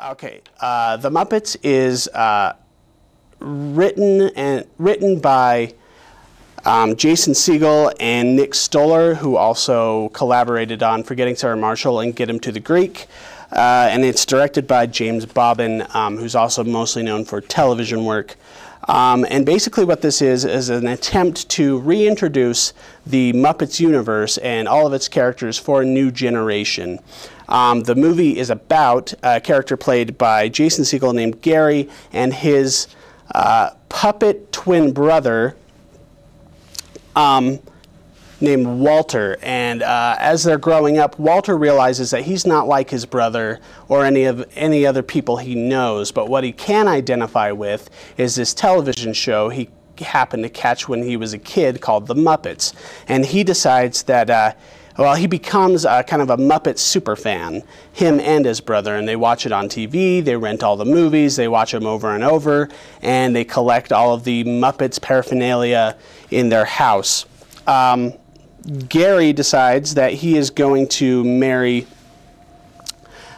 Okay, The Muppets is written by Jason Segel and Nick Stoller, who also collaborated on Forgetting Sarah Marshall and Get Him to the Greek. And it's directed by James Bobbin, who's also mostly known for television work. And basically what this is an attempt to reintroduce the Muppets universe and all of its characters for a new generation. The movie is about a character played by Jason Segel named Gary and his puppet twin brother named Walter. And as they're growing up, Walter realizes that he's not like his brother or any other people he knows, but what he can identify with is this television show he happened to catch when he was a kid called The Muppets. And he decides that well, he becomes kind of a Muppet superfan, him and his brother, and they watch it on TV, they rent all the movies, they watch them over and over, and they collect all of the Muppets paraphernalia in their house. Gary decides that he is going to marry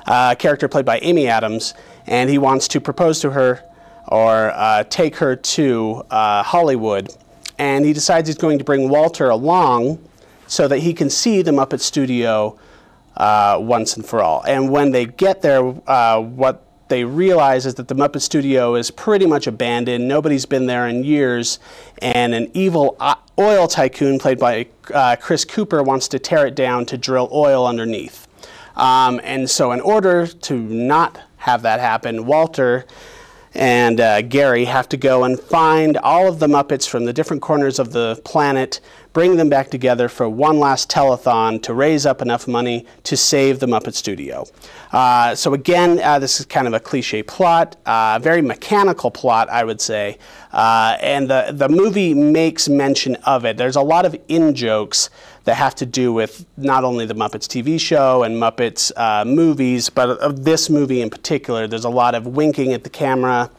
a character played by Amy Adams, and he wants to propose to her or take her to Hollywood. And he decides he's going to bring Walter along so that he can see the Muppet Studio once and for all. And when they get there, what they realize is that the Muppet Studio is pretty much abandoned. Nobody's been there in years, and an evil oil tycoon played by Chris Cooper wants to tear it down to drill oil underneath. And so in order to not have that happen, Walter and Gary have to go and find all of the Muppets from the different corners of the planet, bring them back together for one last telethon to raise up enough money to save the Muppet Studio. So again, this is kind of a cliche plot, very mechanical plot, I would say, and the movie makes mention of it. There's a lot of in-jokes that have to do with not only the Muppets TV show and Muppets movies, but of this movie in particular. There's a lot of winking at the camera,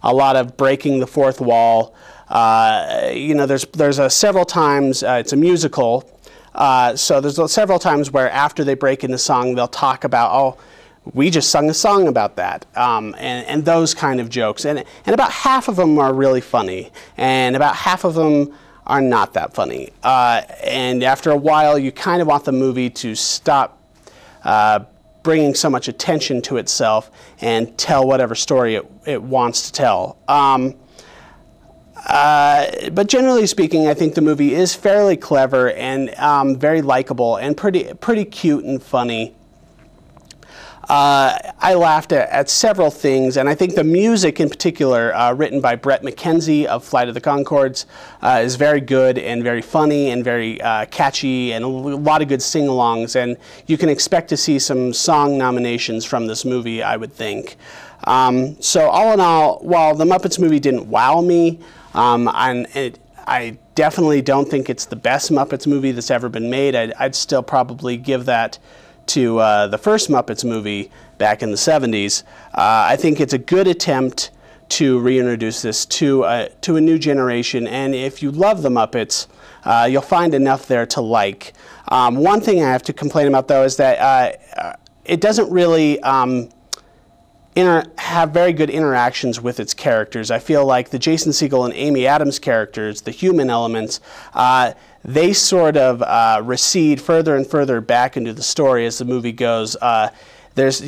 a lot of breaking the fourth wall. You know, there's several times, it's a musical, so there's several times where after they break into song, they'll talk about, oh, we just sung a song about that, and those kind of jokes. And about half of them are really funny, and about half of them are not that funny. And after a while, you kind of want the movie to stop bringing so much attention to itself and tell whatever story it wants to tell. But generally speaking, I think the movie is fairly clever and very likable and pretty cute and funny. I laughed at several things, and I think the music in particular, written by Brett McKenzie of Flight of the Conchords, is very good and very funny and very catchy, and a lot of good sing-alongs, and you can expect to see some song nominations from this movie, I would think. So all in all, while the Muppets movie didn't wow me, I definitely don't think it's the best Muppets movie that's ever been made. I'd still probably give that to the first Muppets movie back in the 70s. I think it's a good attempt to reintroduce this to a new generation, and if you love the Muppets, you'll find enough there to like. One thing I have to complain about, though, is that it doesn't really have very good interactions with its characters. I feel like the Jason Segel and Amy Adams characters, the human elements, they sort of recede further and further back into the story as the movie goes. There's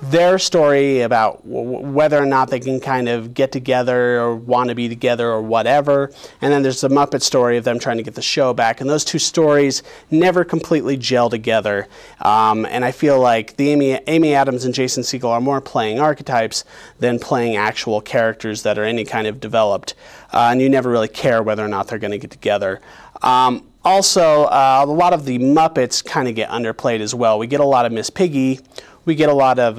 their story about whether or not they can kind of get together or want to be together or whatever, and then there's the Muppet story of them trying to get the show back, and those two stories never completely gel together. And I feel like the Amy Adams and Jason Segel are more playing archetypes than playing actual characters that are any kind of developed, and you never really care whether or not they're going to get together. Also, a lot of the Muppets kind of get underplayed as well. We get a lot of Miss Piggy, we get a lot of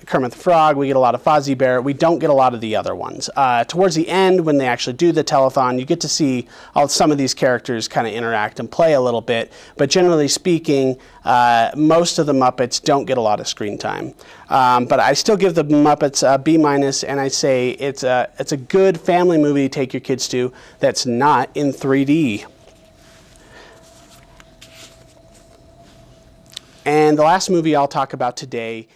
Kermit the Frog, we get a lot of Fozzie Bear. We don't get a lot of the other ones. Towards the end, when they actually do the telethon, you get to see some of these characters kind of interact and play a little bit, but generally speaking, most of the Muppets don't get a lot of screen time. But I still give the Muppets a B-, and I say it's a good family movie to take your kids to that's not in 3D. And the last movie I'll talk about today